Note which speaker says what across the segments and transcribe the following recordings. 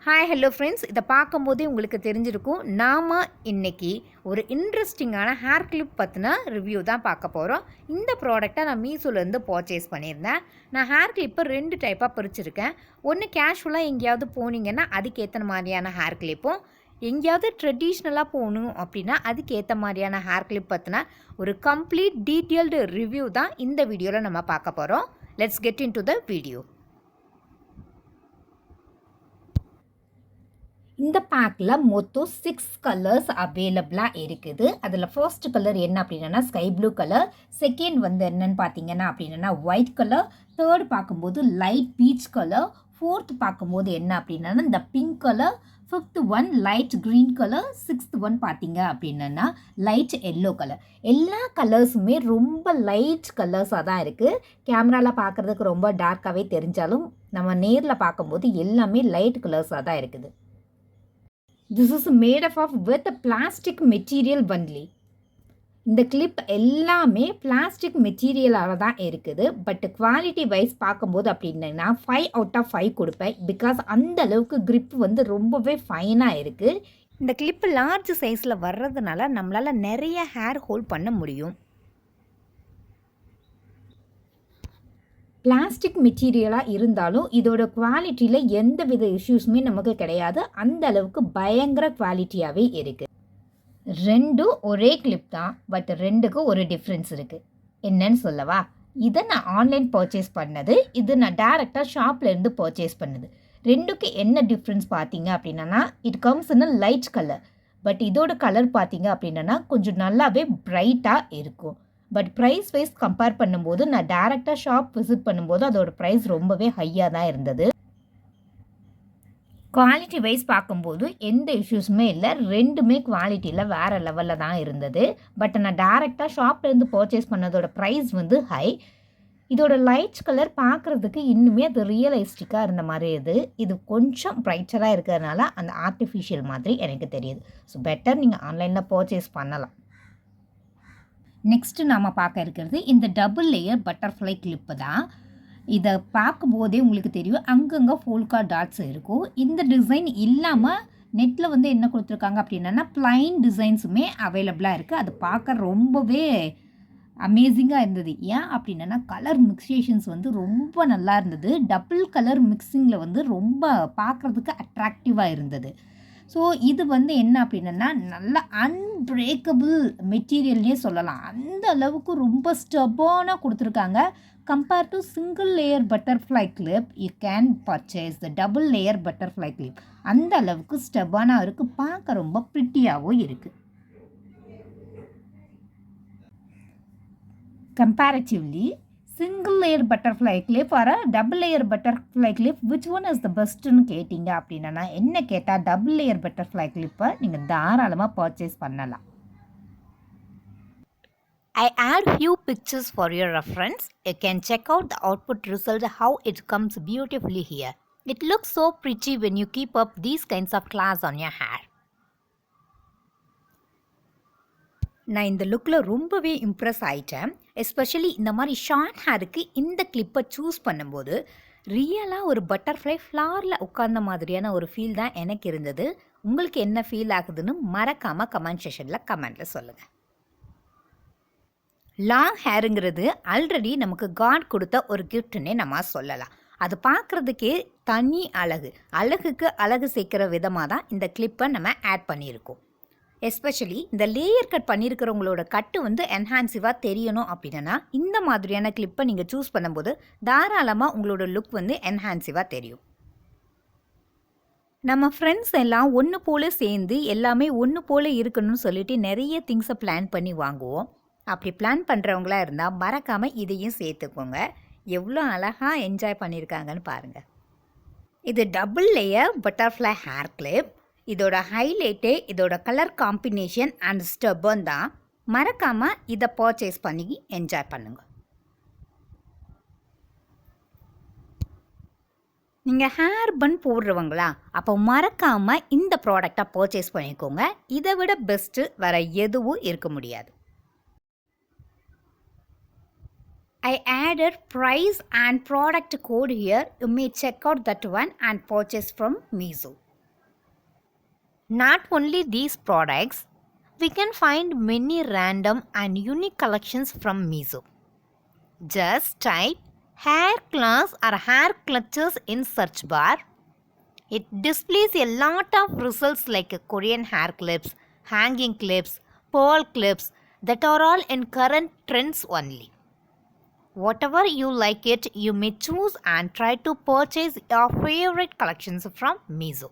Speaker 1: Hi hello friends, இதை பார்க்கும்போதே உங்களுக்கு தெரிஞ்சிருக்கும். நாம் இன்றைக்கி ஒரு இன்ட்ரெஸ்டிங்கான ஹேர் கிளிப் பற்றின ரிவ்யூ தான் பார்க்க போகிறோம். இந்த ப்ராடக்டை நான் மீஷோலேருந்து பர்ச்சேஸ் பண்ணியிருந்தேன். நான் ஹேர் கிளிப்பை 2 டைப்பாக பிரிச்சுருக்கேன். ஒன்று கேஷுவலாக எங்கேயாவது போனீங்கன்னா அதுக்கேற்ற மாதிரியான ஹேர் கிளிப்பும், எங்கேயாவது ட்ரெடிஷ்னலாக போகணும் அப்படின்னா அதுக்கேற்ற மாதிரியான ஹேர் கிளிப் பற்றின ஒரு கம்ப்ளீட் டீட்டெயில்டு ரிவ்யூ தான் இந்த வீடியோவில் நம்ம பார்க்க போகிறோம். Let's get in to the video. இந்த பேக்கில் மொத்தம் 6 கலர்ஸ் அவைலபிளாக இருக்குது. அதில் ஃபர்ஸ்ட் கலர் என்ன அப்படின்னா ஸ்கை ப்ளூ கலர், செகண்ட் வந்து என்னென்னு பார்த்தீங்கன்னா அப்படின்னா ஒயிட் கலர், தேர்ட் பார்க்கும்போது லைட் பீச் கலர், ஃபோர்த் பார்க்கும்போது என்ன அப்படின்னா இந்த pink colour, fifth one light green colour, sixth one பார்த்தீங்க அப்படின்னா லைட் எல்லோ கலர். எல்லா கலர்ஸுமே ரொம்ப லைட் கலர்ஸாக தான் இருக்குது. கேமராவில் பார்க்குறதுக்கு ரொம்ப டார்க்காகவே தெரிஞ்சாலும் நம்ம நேரில் பார்க்கும்போது எல்லாமே லைட் கலர்ஸாக தான் இருக்குது. This is made up of with a plastic material only. இந்த கிளிப் எல்லாமே பிளாஸ்டிக் மெட்டீரியலாக தான் இருக்குது. பட் குவாலிட்டி வைஸ் பார்க்கும்போது அப்படின்னா 5 out of 5 கொடுப்பேன். பிகாஸ் அந்த அளவுக்கு கிரிப் வந்து ரொம்பவே ஃபைனாக இருக்குது. இந்த கிளிப்பு லார்ஜ் சைஸில் வர்றதுனால நம்மளால் நிறைய ஹேர் ஹோல்ட் பண்ண முடியும். பிளாஸ்டிக் மெட்டீரியலாக இருந்தாலும் இதோட குவாலிட்டியில் எந்த வித இஷ்யூஸுமே நமக்கு கிடையாது. அந்த அளவுக்கு பயங்கர குவாலிட்டியாகவே இருக்குது. ரெண்டும் ஒரே கிளிப் தான், பட் ரெண்டுக்கும் ஒரு டிஃப்ரென்ஸ் இருக்குது. என்னன்னு சொல்லவா? இதை நான் ஆன்லைன் பர்ச்சேஸ் பண்ணது, இது நான் டேரெக்டாக ஷாப்லேருந்து பர்ச்சேஸ் பண்ணது. ரெண்டுக்கு என்ன டிஃப்ரென்ஸ் பார்த்தீங்க அப்படின்னா, it comes in light colour. But இதோட கலர் பார்த்தீங்க அப்படின்னா கொஞ்சம் நல்லாவே பிரைட்டாக இருக்கும். பட் ப்ரைஸ் வைஸ் கம்பேர் பண்ணும்போது நான் டேரெக்டாக ஷாப் விசிட் பண்ணும்போது அதோட ப்ரைஸ் ரொம்பவே ஹையாக தான் இருந்தது. குவாலிட்டி வைஸ் பார்க்கும்போது எந்த இஷ்யூஸுமே இல்லை. ரெண்டுமே குவாலிட்டியில் வேறு லெவலில் தான் இருந்தது. பட் நான் டேரெக்டாக ஷாப்லேருந்து பர்ச்சேஸ் பண்ணதோட ப்ரைஸ் வந்து ஹை. இதோட லைட் கலர் பார்க்குறதுக்கு இன்னுமே அது ரியலிஸ்டிக்காக இருந்த மாதிரி இது கொஞ்சம் ப்ரைட்டராக இருக்கிறதுனால அந்த ஆர்டிஃபிஷியல் மாதிரி எனக்கு தெரியுது. ஸோ பெட்டர் நீங்கள் ஆன்லைனில் பர்ச்சேஸ் பண்ணலாம். நெக்ஸ்ட்டு நாம் பார்க்க இருக்கிறது இந்த டபுள் லேயர் பட்டர்ஃப்ளை கிளிப்பு தான். இதை பார்க்கும்போதே உங்களுக்கு தெரியும், அங்கங்கே ஃபோல்கா டாட்ஸ் இருக்கும். இந்த டிசைன் இல்லாமல் நெட்டில் வந்து என்ன கொடுத்துருக்காங்க அப்படின்னா ப்ளைன் டிசைன்ஸுமே அவைலபிளாக இருக்குது. அது பார்க்க ரொம்பவே அமேசிங்காக இருந்தது. ஏன் அப்படின்னா கலர் மிக்சேஷன்ஸ் வந்து ரொம்ப நல்லா இருந்தது. டபுள் கலர் மிக்சிங்கில் வந்து ரொம்ப பார்க்குறதுக்கு அட்ராக்டிவாக இருந்தது. ஸோ இது வந்து என்ன அப்படின்னா நல்ல அன்பிரேக்கபிள் மெட்டீரியல்னே சொல்லலாம். அந்த அளவுக்கு ரொம்ப ஸ்டெபானாக கொடுத்துருக்காங்க. Compare to single layer butterfly clip you can purchase the double layer butterfly clip. அந்த அளவுக்கு ஸ்டெபானாக இருக்குது, பார்க்க ரொம்ப ப்ரிட்டியாகவும் இருக்குது. Comparatively single layer butterfly clip or double layer butterfly clip which one is the பெஸ்ட்டுன்னு கேட்டிங்க அப்படின்னா என்ன கேட்டால் டபுள் லேயர் பட்டர்ஃப்ளை கிளிப்பை நீங்கள் தாராளமாக பர்ச்சேஸ் பண்ணலாம். I add few pictures for your reference. You can check out the output result how it comes beautifully here. It looks so pretty when you keep up these kinds of class on your hair. நான் இந்த லுக்கில் ரொம்பவே Impress ஆகிட்டேன். Especially இந்த மாதிரி short ஹேருக்கு இந்த கிளிப்பை சூஸ் பண்ணும்போது ரியலாக ஒரு பட்டர்ஃப்ளை ஃப்ளாரில் உட்கார்ந்த மாதிரியான ஒரு ஃபீல் தான் எனக்கு இருந்தது. உங்களுக்கு என்ன ஃபீல் ஆகுதுன்னு மறக்காமல் கமெண்ட் செஷனில் கமெண்ட்டில் சொல்லுங்கள். லாங் ஹேருங்கிறது ஆல்ரெடி நமக்கு காட் கொடுத்த ஒரு கிஃப்ட்னே நம்ம சொல்லலாம். அது பார்க்குறதுக்கே தனி அழகுக்கு அழகு சேர்க்குற விதமாக தான் இந்த கிளிப்பை நம்ம ஆட் பண்ணியிருக்கோம். எஸ்பெஷலி இந்த லேயர் கட் பண்ணியிருக்கிறவங்களோட கட்டு வந்து என்ஹான்சிவாக தெரியணும் அப்படின்னா இந்த மாதிரியான கிளிப்பை நீங்கள் சூஸ் பண்ணும்போது தாராளமாக உங்களோட லுக் வந்து என்ஹான்சிவாக தெரியும். நம்ம ஃப்ரெண்ட்ஸ் எல்லாம் ஒன்று போல் சேர்ந்து எல்லாமே ஒன்று போல் இருக்கணும்னு சொல்லிட்டு நிறைய திங்ஸை பிளான் பண்ணி வாங்குவோம். அப்படி பிளான் பண்ணுறவங்களா இருந்தால் மறக்காமல் இதையும் சேர்த்துக்கோங்க. எவ்வளோ அழகாக என்ஜாய் பண்ணியிருக்காங்கன்னு பாருங்கள். இது double layer butterfly hair clip. இதோட ஹைலைட்டே இதோட கலர் காம்பினேஷன் அண்ட் ஸ்டெபன் தான். மறக்காமல் இதை பர்ச்சேஸ் பண்ணி என்ஜாய் பண்ணுங்க. நீங்கள் ஹேர் பன் போடுறவங்களா? அப்போ மறக்காமல் இந்த ப்ராடக்டை பர்ச்சேஸ் பண்ணிக்கோங்க. இதை விட பெஸ்ட்டு வேறு எதுவும் இருக்க முடியாது. I added price and product code here. You may check out that one and purchase from Mizo. Not only these products, we can find many random and unique collections from Mizo. Just type hair class or hair clutches in search bar. It displays a lot of results like Korean hair clips, hanging clips, pearl clips that are all in current trends only. Whatever you like it, you may choose and try to purchase your favorite collections from Mizo.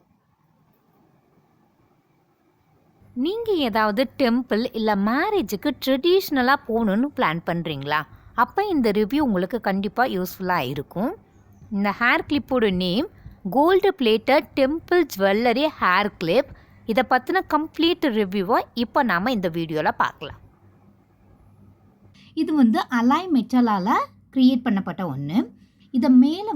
Speaker 1: நீங்கள் ஏதாவது temple இல்லை மேரேஜுக்கு ட்ரெடிஷ்னலாக போகணுன்னு plan பண்ணுறீங்களா? அப்போ இந்த review உங்களுக்கு கண்டிப்பாக யூஸ்ஃபுல்லாக இருக்கும். இந்த ஹேர் கிளிப்போட name gold plated temple jewellery hair clip. இதை பற்றின கம்ப்ளீட் ரிவ்யூவை இப்போ நாம் இந்த வீடியோவில் பார்க்கலாம். இது அலாய் மெட்டலால் க்ரியேட் பண்ணப்பட்ட ஒன்று. இதை மேலே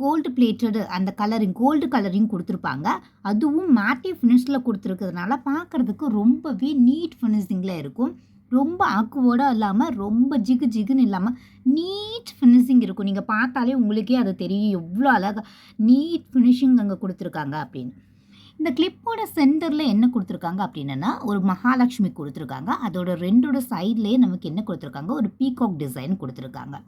Speaker 1: கோல்டு பிளேட்டடு அந்த கலரிங் கோல்டு கலரிங் கொடுத்துருப்பாங்க. அதுவும் மேட்டி ஃபினிஷில் கொடுத்துருக்கிறதுனால பார்க்குறதுக்கு ரொம்பவே நீட் ஃபினிஷிங்கில் இருக்கும். ரொம்ப ஆக்குவோடாக இல்லாமல் ரொம்ப ஜிகு ஜிகுன்னு இல்லாமல் நீட் ஃபினிஷிங் இருக்கும். நீங்கள் பார்த்தாலே உங்களுக்கே அது தெரியும் எவ்வளோ அழகாக நீட் ஃபினிஷிங் அங்கே கொடுத்துருக்காங்க அப்படின்னு. இந்த கிளிப்போட சென்டரில் என்ன கொடுத்துருக்காங்க அப்படின்னா ஒரு மகாலட்சுமி கொடுத்துருக்காங்க. அதோட ரெண்டோட சைட்லேயே நமக்கு என்ன கொடுத்துருக்காங்க, ஒரு பீகாக் டிசைன் கொடுத்துருக்காங்க.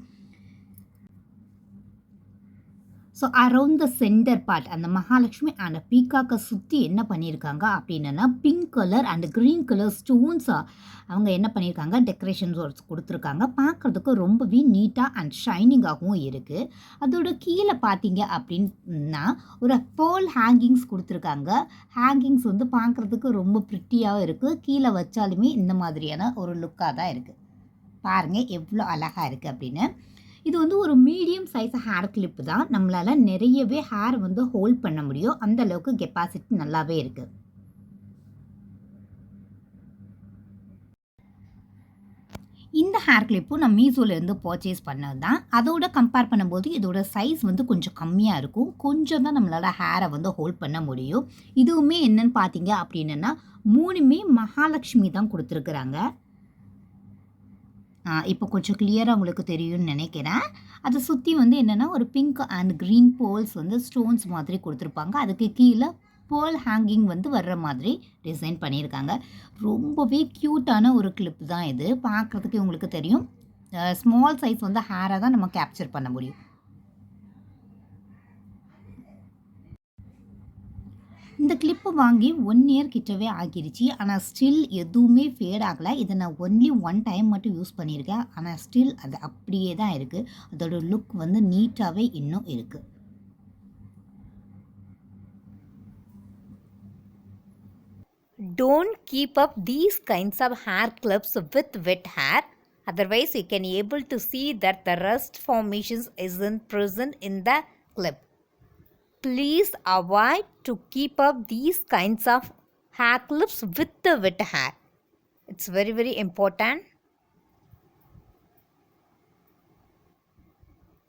Speaker 1: So around the centre part அந்த மகாலட்சுமி அந்த பீகாக்கை சுற்றி என்ன பண்ணியிருக்காங்க அப்படின்னா pink colour and green colour ஸ்டோன்ஸாக அவங்க என்ன பண்ணியிருக்காங்க டெக்கரேஷன்ஸ் கொடுத்துருக்காங்க. பார்க்குறதுக்கு ரொம்பவே நீட்டாக அண்ட் ஷைனிங்காகவும் இருக்குது. அதோட கீழே பார்த்தீங்க அப்படின்னா ஒரு பேர்ல் ஹேங்கிங்ஸ் கொடுத்துருக்காங்க. ஹேங்கிங்ஸ் பார்க்குறதுக்கு ரொம்ப ப்ரிட்டியாகவும் இருக்குது. கீழே வச்சாலுமே இந்த மாதிரியான ஒரு லுக்காக தான் இருக்குது. பாருங்கள் எவ்வளோ அழகாக இருக்குது அப்படின்னு. இது ஒரு மீடியம் சைஸ் ஹேர் கிளிப்பு தான். நம்மளால் நிறையவே ஹேர் ஹோல்ட் பண்ண முடியும். அந்த அளவுக்கு கெப்பாசிட்டி நல்லாவே இருக்குது. இந்த ஹேர் கிளிப்பும் நான் மீஷோலேருந்து பர்ச்சேஸ் பண்ணது தான். அதோட கம்பேர் பண்ணும்போது இதோட சைஸ் கொஞ்சம் கம்மியாக இருக்கும். கொஞ்சம் தான் நம்மளால் ஹேரை ஹோல்ட் பண்ண முடியும். இதுவுமே என்னன்னு பார்த்தீங்க அப்படின்னா 3மே மகாலட்சுமி தான் கொடுத்துருக்குறாங்க. இப்போ கொஞ்சம் கிளியராக உங்களுக்கு தெரியும்னு நினைக்கிறேன். அதை சுற்றி என்னென்னா ஒரு pink and green pearls stones மாதிரி கொடுத்துருப்பாங்க. அதுக்கு கீழே பேர்ல் ஹேங்கிங் வர்ற மாதிரி டிசைன் பண்ணியிருக்காங்க. ரொம்பவே க்யூட்டான ஒரு கிளிப் தான் இது. பார்க்குறதுக்கு உங்களுக்கு தெரியும் ஸ்மால் சைஸ் ஹேரை தான் நம்ம கேப்சர் பண்ண முடியும். இந்த கிளிப்பு வாங்கி 1 இயர் கிட்டவே ஆகிருச்சு. ஆனால் ஸ்டில் எதுவுமே ஃபேட் ஆகலை. இதை நான் ஒன்லி 1 டைம் மட்டும் யூஸ் பண்ணியிருக்கேன். ஆனால் ஸ்டில் அது அப்படியே தான் இருக்குது. அதோட லுக் நீட்டாகவே இன்னும் இருக்குது. Don't keep up these kinds of hair clips with wet hair. Otherwise, you can able to see that the rust formations isn't present in the clip. Please avoid to keep up these kinds of hair clips with the wet hair. It's very, very important.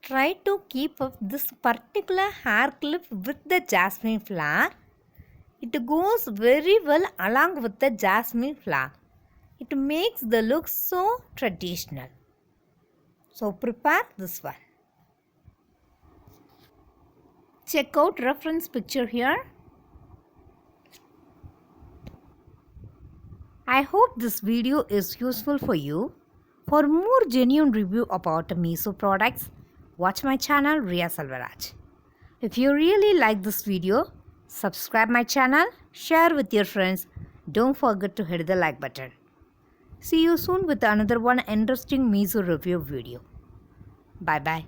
Speaker 1: Try to keep up this particular hair clip with the jasmine flower. It goes very well along with the jasmine flower. It makes the look so traditional. So prepare this one. Check out reference picture here. I hope this video is useful for you. For more genuine review about Mizo products, watch my channel Riya Selvaraj. If you really like this video, subscribe my channel, share with your friends. Don't forget to hit the like button. See you soon with another one interesting Mizo review video. Bye bye.